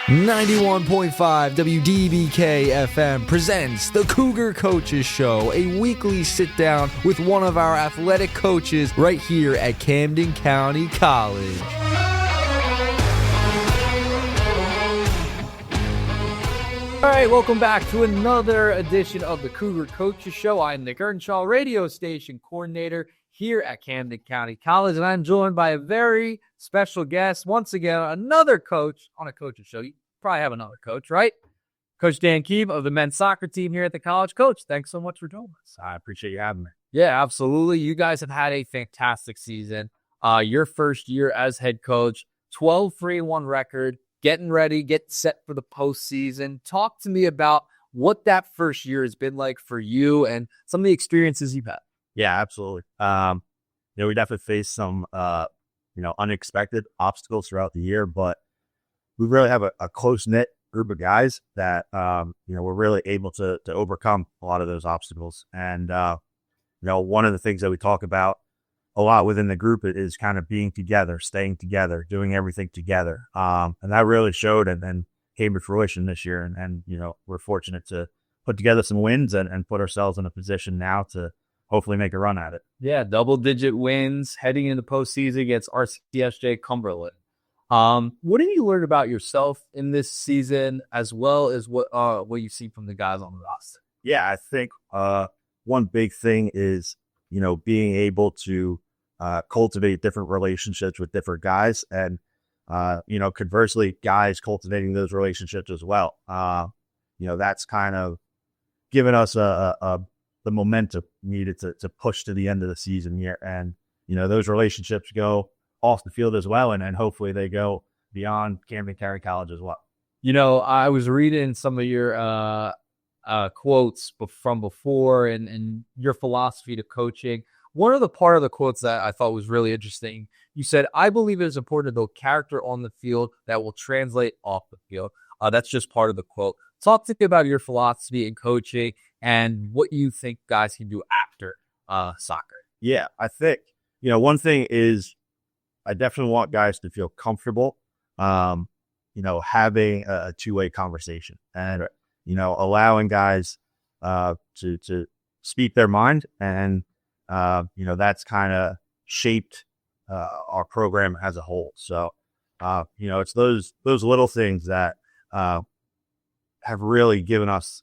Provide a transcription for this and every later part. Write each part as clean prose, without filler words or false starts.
91.5 WDBK-FM presents the Cougar Coaches Show, a weekly sit-down with one of our athletic coaches right here at Camden County College. All right, welcome back to another edition of the Cougar Coaches Show. I'm Nick Earnshaw, radio station coordinator here at Camden County College, and I'm joined by a very special guest. Once again, another coach on a coach's show. You probably have another coach, right? Coach Dan Keefe of the men's soccer team here at the college. Coach, thanks so much for joining us. I appreciate you having me. Yeah, absolutely. You guys have had a fantastic season. Your first year as head coach, 12-3-1 record, getting ready, getting set for the postseason. Talk to me about what that first year has been like for you and some of the experiences you've had. Yeah, absolutely. We definitely faced some, unexpected obstacles throughout the year, but we really have a close-knit group of guys that, we're really able to overcome a lot of those obstacles. And, one of the things that we talk about a lot within the group is kind of being together, staying together, doing everything together. And that really showed and came to fruition this year. And we're fortunate to put together some wins and put ourselves in a position now to hopefully make a run at it. Yeah, double-digit wins heading into the postseason against RCSJ Cumberland. What did you learn about yourself in this season, as well as what you've seen from the guys on the roster? Yeah, I think one big thing is, being able to cultivate different relationships with different guys, and conversely, guys cultivating those relationships as well. That's kind of given us the momentum needed to push to the end of the season here. And, those relationships go off the field as well. And hopefully they go beyond Camden County College as well. I was reading some of your quotes from before and your philosophy to coaching. One of the part of the quotes that I thought was really interesting, you said, "I believe it is important to build character on the field that will translate off the field." That's just part of the quote. Talk to me about your philosophy in coaching and what you think guys can do after soccer. Yeah, I think, one thing is I definitely want guys to feel comfortable, having a two-way conversation and, allowing guys to speak their mind. And, that's kind of shaped our program as a whole. So, it's those little things that have really given us,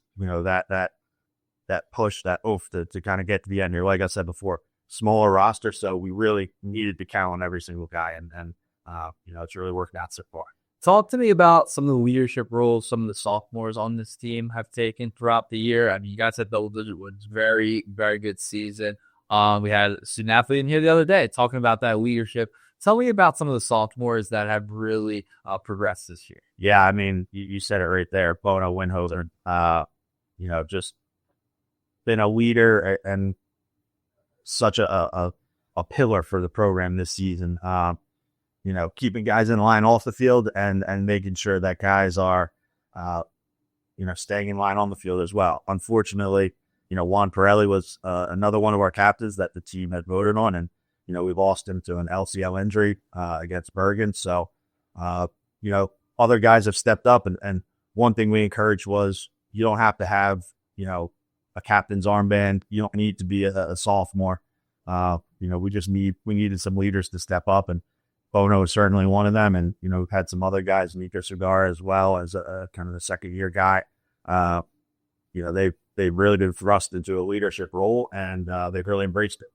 that push, that oof to kind of get to the end here. Like I said before, smaller roster, so we really needed to count on every single guy, and it's really worked out so far. Talk to me about some of the leadership roles some of the sophomores on this team have taken throughout the year. I mean, you guys had double-digit wins, very, very good season. We had a student athlete in here the other day talking about that leadership. Tell me about some of the sophomores that have really progressed this year. Yeah, I mean, you said it right there. Bono Winhoser, just been a leader and such a pillar for the program this season. Keeping guys in line off the field and making sure that guys are, staying in line on the field as well. Unfortunately, Juan Pirelli was another one of our captains that the team had voted on, and we lost him to an LCL injury against Bergen. So, other guys have stepped up, and one thing we encouraged was you don't have to have, a captain's armband. You don't need to be a sophomore. We needed some leaders to step up, and Bono is certainly one of them. And, we've had some other guys, Mika Cigar as well as a kind of a second year guy. They've really been thrust into a leadership role, and they've really embraced it.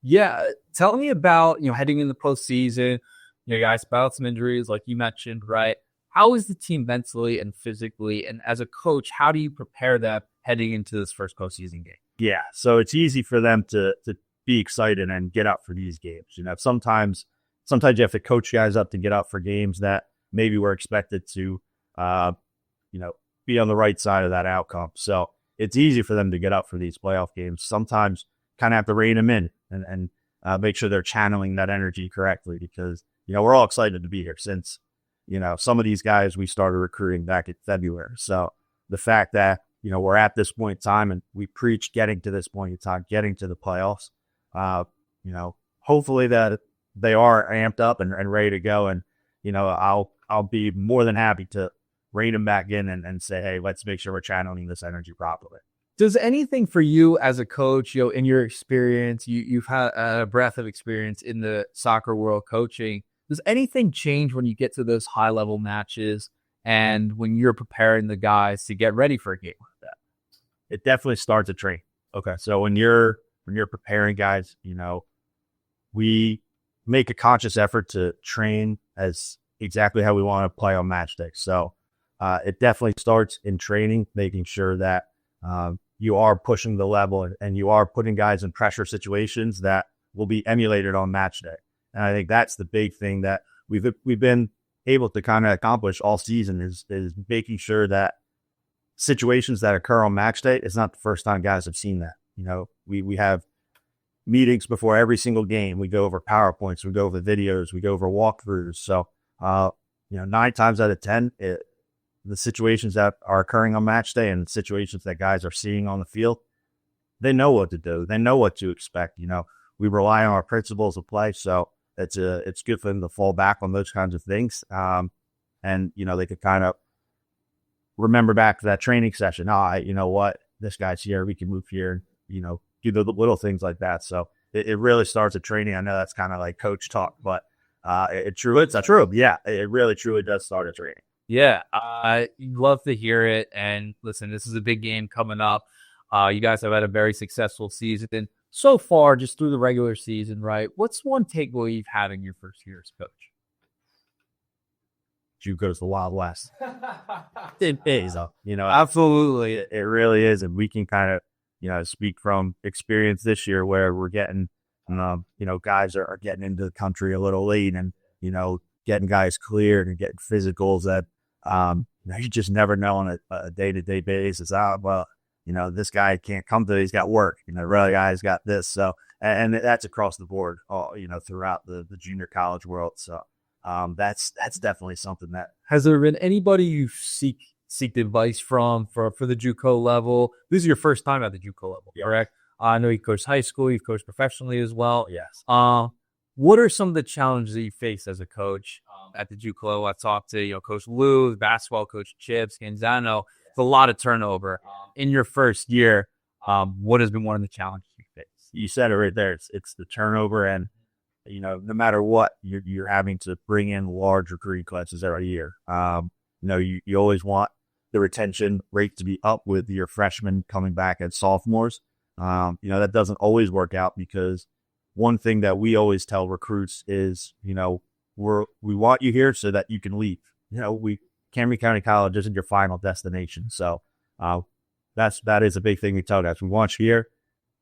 Yeah. Tell me about, heading in the postseason, guys battled some injuries like you mentioned, right? How is the team mentally and physically? And as a coach, how do you prepare them heading into this first postseason game? Yeah. So it's easy for them to be excited and get up for these games. Sometimes you have to coach guys up to get up for games that maybe we're expected to, be on the right side of that outcome. So it's easy for them to get up for these playoff games. Sometimes kind of have to rein them in and make sure they're channeling that energy correctly, because, we're all excited to be here since, some of these guys we started recruiting back in February. So the fact that, we're at this point in time and we preach getting to this point in time, getting to the playoffs, hopefully that they are amped up and ready to go. And, I'll be more than happy to rein them back in and say, hey, let's make sure we're channeling this energy properly. Does anything for you as a coach, in your experience, you've had a breadth of experience in the soccer world coaching. Does anything change when you get to those high level matches and when you're preparing the guys to get ready for a game like that? It definitely starts at training. Okay. So when you're preparing guys, we make a conscious effort to train as exactly how we want to play on match day. So it definitely starts in training, making sure that you are pushing the level and you are putting guys in pressure situations that will be emulated on match day. And I think that's the big thing that we've been able to kind of accomplish all season is making sure that situations that occur on match day, it's not the first time guys have seen that. We have meetings before every single game. We go over PowerPoints, we go over videos, we go over walkthroughs. So, 9 times out of 10, the situations that are occurring on match day and the situations that guys are seeing on the field, they know what to do. They know what to expect. We rely on our principles of play. So it's good for them to fall back on those kinds of things. And they could kind of remember back to that training session. You know what, this guy's here. We can move here, do the little things like that. So it really starts at training. I know that's kind of like coach talk, but it's true. Yeah, it really truly does start at training. Yeah, I love to hear it. And listen, this is a big game coming up. You guys have had a very successful season so far, just through the regular season, right? What's one takeaway you've had in your first year as coach? JUCO's the Wild West. It is, absolutely. It really is. And we can kind of, speak from experience this year where we're getting, guys are getting into the country a little late and, getting guys cleared and getting physicals that, you just never know on a day-to-day basis. This guy can't come to, he's got work, the other guy's got this. So, and that's across the board, throughout the junior college world. So, that's definitely something that. Has there been anybody you seek advice from for the JUCO level? This is your first time at the JUCO level, correct? I know you coached high school, you've coached professionally as well. Yes. What are some of the challenges that you face as a coach at the JUCO level? I talked to Coach Lou, the basketball coach Chips, Canzano. It's a lot of turnover in your first year. What has been one of the challenges you face? You said it right there. It's the turnover, and no matter what, you're having to bring in large recruiting classes every year. You always want the retention rate to be up with your freshmen coming back as sophomores. That doesn't always work out because one thing that we always tell recruits is, we want you here so that you can leave. Camry County College isn't your final destination. So that is a big thing we tell guys. We want you here,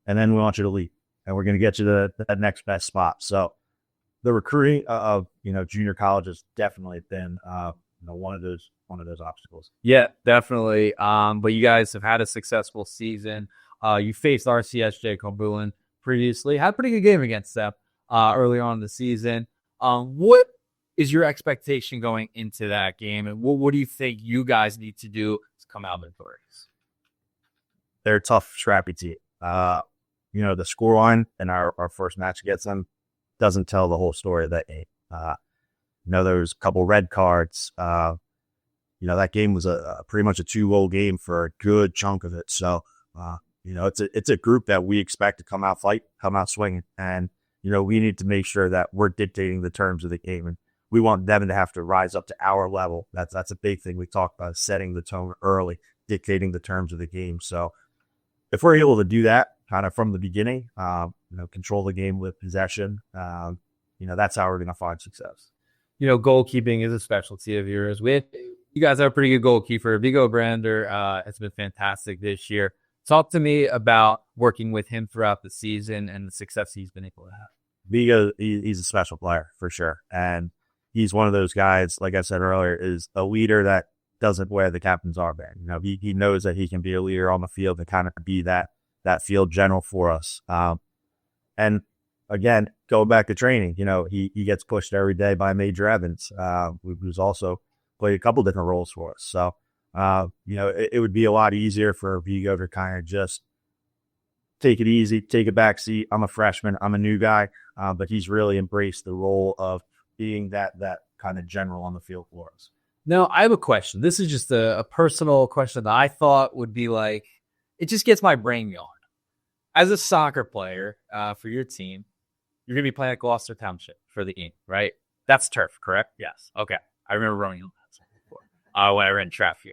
and then we want you to leave, and we're going to get you to that next best spot. So the recruiting of junior college has definitely been one of those obstacles. Yeah, definitely. But you guys have had a successful season. You faced RCSJ Cumberland previously, had a pretty good game against them early on in the season. What is your expectation going into that game, and what do you think you guys need to do to come out victorious? They're a tough, scrappy team. The scoreline in our first match against them doesn't tell the whole story of that game. There was a couple red cards. That game was a pretty much a 2-0 game for a good chunk of it. So, it's a group that we expect to come out swinging. And, we need to make sure that we're dictating the terms of the game. And we want them to have to rise up to our level. That's a big thing we talked about, setting the tone early, dictating the terms of the game. So if we're able to do that kind of from the beginning, control the game with possession, that's how we're going to find success. Goalkeeping is a specialty of yours. You guys have a pretty good goalkeeper. Vigo Brander has been fantastic this year. Talk to me about working with him throughout the season and the success he's been able to have. Vigo, he's a special player for sure. And he's one of those guys, like I said earlier, is a leader that doesn't wear the captain's armband. He knows that he can be a leader on the field and kind of be that field general for us. And again, going back to training, he gets pushed every day by Major Evans, who's also played a couple different roles for us. So, it would be a lot easier for Vigo to kind of just take it easy, take a back seat. I'm a freshman. I'm a new guy, but he's really embraced the role of being that kind of general on the field for us. Now, I have a question. This is just a personal question that I thought would be like, it just gets my brain going. As a soccer player for your team, you're going to be playing at Gloucester Township for the game, right? That's turf, correct? Yes. Okay. I remember running on that before when I ran track here.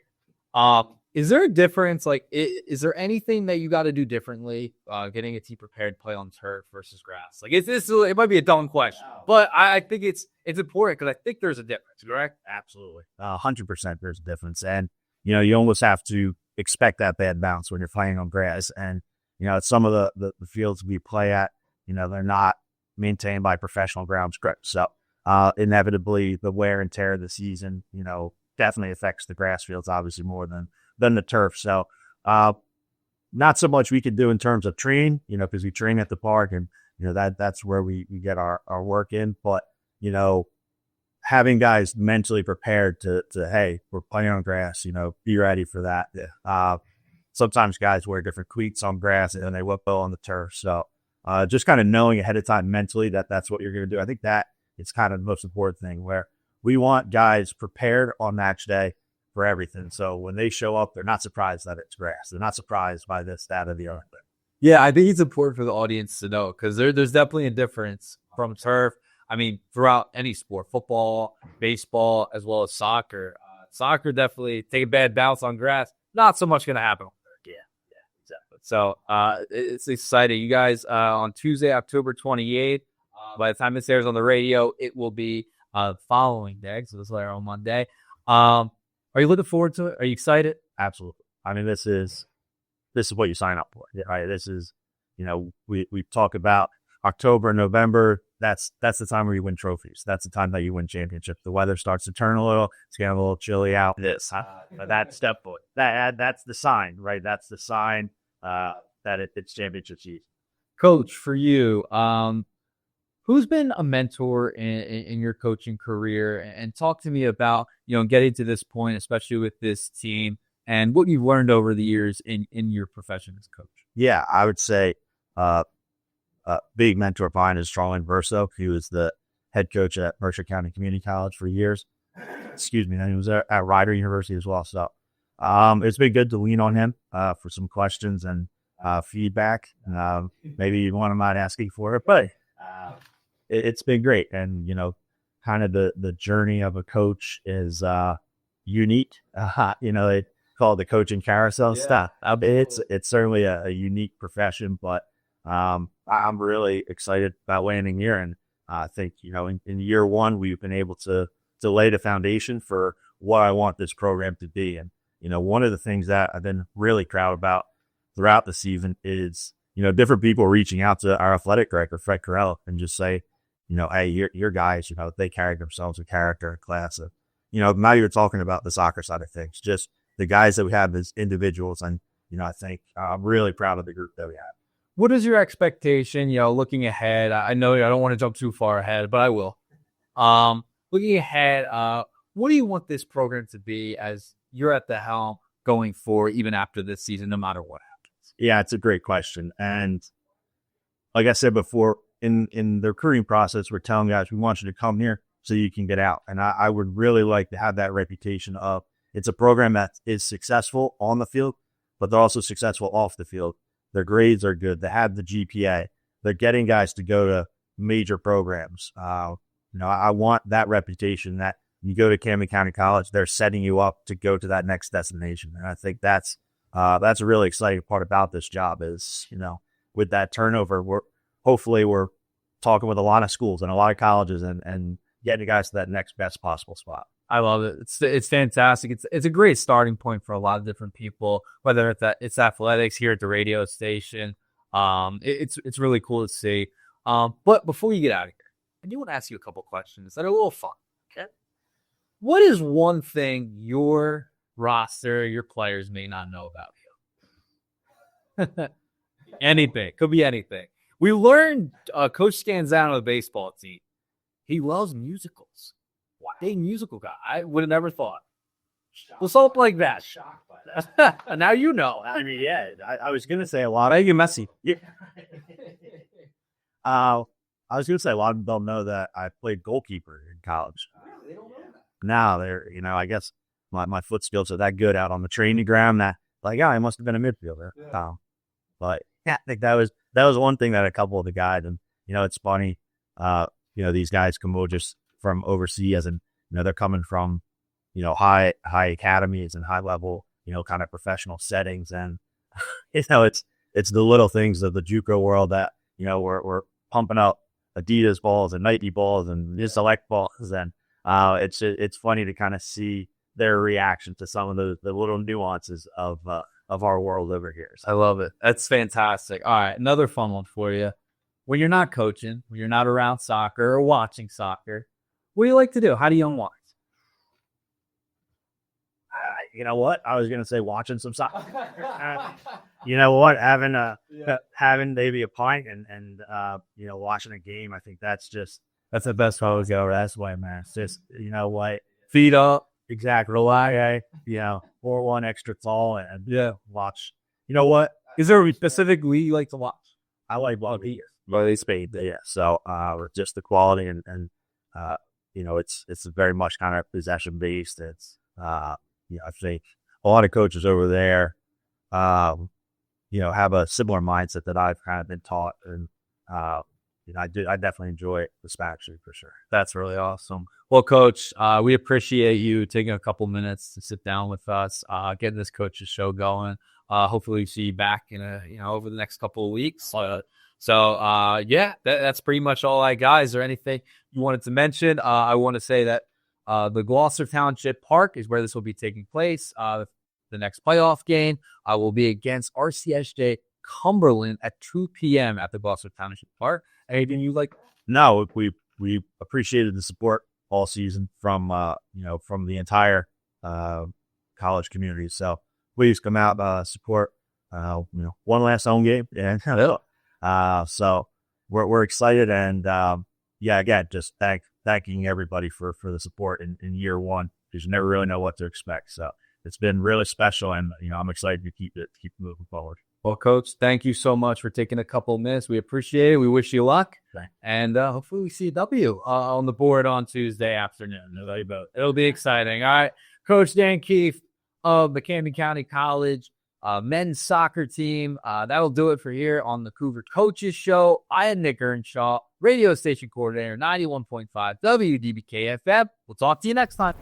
Is there a difference? Like, is there anything that you got to do differently getting a team prepared to play on turf versus grass? Like, it might be a dumb question, but I think it's important because I think there's a difference, correct? Absolutely. 100% there's a difference. And, you almost have to expect that bad bounce when you're playing on grass. And, some of the fields we play at, they're not maintained by professional grounds crews. So inevitably the wear and tear of the season, definitely affects the grass fields obviously more than the turf. So not so much we could do in terms of training, because we train at the park and, that's where we get our work in. But, having guys mentally prepared to hey, we're playing on grass, be ready for that. Yeah. Sometimes guys wear different cleats on grass and they whip on the turf. So just kind of knowing ahead of time mentally that that's what you're going to do. I think that it's kind of the most important thing where we want guys prepared on match day for everything. So when they show up, they're not surprised that it's grass. They're not surprised by this, that, or the other thing. Yeah, I think it's important for the audience to know because there's definitely a difference from turf. I mean, throughout any sport, football, baseball, as well as soccer. Soccer definitely take a bad bounce on grass. Not so much going to happen. Yeah, exactly. So it's exciting. You guys, on Tuesday, October 28th, by the time this airs on the radio, it will be the following day. So this will air on Monday. Are you looking forward to it? Are you excited? Absolutely. I mean, this is what you sign up for, right? This is, we talk about October, November. That's the time where you win trophies. That's the time that you win championships. The weather starts to turn a little. It's getting a little chilly out. But that's that's the sign, right? That's the sign that it's championship season. Coach, for you, who's been a mentor in your coaching career? And talk to me about, getting to this point, especially with this team, and what you've learned over the years in your profession as a coach. Yeah, I would say big mentor of mine is Charlie Verso. He was the head coach at Mercer County Community College for years. Excuse me. And he was at Rider University as well. So it's been good to lean on him for some questions and feedback. Maybe you want him not asking for it, but it's been great. And, kind of the journey of a coach is unique. They call it the coaching carousel stuff. It's certainly a unique profession, but I'm really excited about landing here. And I think, in year one, we've been able to lay the foundation for what I want this program to be. And, one of the things that I've been really proud about throughout the season is, different people reaching out to our athletic director, Fred Carell, and just say, hey, your guys, they carry themselves with character and class. Now you're talking about the soccer side of things, just the guys that we have as individuals. And, I think I'm really proud of the group that we have. What is your expectation, looking ahead? I know I don't want to jump too far ahead, but I will. Looking ahead, what do you want this program to be as you're at the helm going forward, even after this season, no matter what happens? Yeah, it's a great question. And like I said before, in the recruiting process, we're telling guys, we want you to come here so you can get out. And I would really like to have that reputation of it's a program that is successful on the field, but they're also successful off the field. Their grades are good. They have the GPA. They're getting guys to go to major programs. I want that reputation that you go to Camden County College, they're setting you up to go to that next destination. And I think that's a really exciting part about this job is, with that turnover, we're talking with a lot of schools and a lot of colleges and getting guys to that next best possible spot. I love it. It's fantastic. It's a great starting point for a lot of different people, whether it's athletics here at the radio station. It's really cool to see. But before you get out of here, I do want to ask you a couple questions that are a little fun. Okay. What is one thing your roster, your players may not know about you? Anything. Could be anything. We learned Coach Scanzano of the baseball team. He loves musicals. Big musical guy. I would have never thought. Well, something like that. Now you know. I mean, yeah. I was gonna say a lot. Make it messy. Yeah. I was gonna say a lot of them don't know that I played goalkeeper in college. They don't know that. now they're, I guess my foot skills are that good out on the training ground that like, I must have been a midfielder. Yeah. But yeah, I think that was one thing that a couple of the guys, and it's funny, these guys come just from overseas, and they're coming from high academies and high level kind of professional settings, and it's the little things of the JUCO world that we're pumping out Adidas balls and Nike balls and Select balls, and it's funny to kind of see their reaction to some of the little nuances of our world over here. So. I love it. That's fantastic. All right, another fun one for you. When you're not coaching, when you're not around soccer or watching soccer, what do you like to do? How do you unwind? You know what? I was gonna say watching some soccer. You know what? Having maybe a pint and watching a game. I think that's the best way to go. That's why, man. It's just what, Feet up. exactly. Rely, pour one extra tall and watch. You know what? Is there a specific league you like to watch? I like here. Well, they Spain, yeah. So just the quality and it's very much kind of possession based. It's I think a lot of coaches over there, have a similar mindset that I've kind of been taught, and I definitely enjoy the Spanish League for sure. That's really awesome. Well, Coach, we appreciate you taking a couple minutes to sit down with us, getting this coach's show going. Hopefully, we see you back in over the next couple of weeks. That's pretty much all I got. Is there anything you wanted to mention? I want to say that the Gloucester Township Park is where this will be taking place. The next playoff game will be against RCSJ Cumberland at 2 p.m. at the Gloucester Township Park. Anything you like? No, we appreciated the support all season from the entire college community. So please come out, support. One last home game, and so we're excited, and again, just thanking everybody for the support in year one, because you never really know what to expect. So it's been really special, and I'm excited to keep moving forward. Well, Coach, thank you so much for taking a couple of minutes. We appreciate it. We wish you luck, and hopefully we see a W on the board on Tuesday afternoon. It'll be exciting. All right, Coach Dan Keefe of the Camden County College men's soccer team. That'll do it for here on the Cougar Coaches Show. I am Nick Earnshaw, radio station coordinator, 91.5 WDBK-FM. We'll talk to you next time.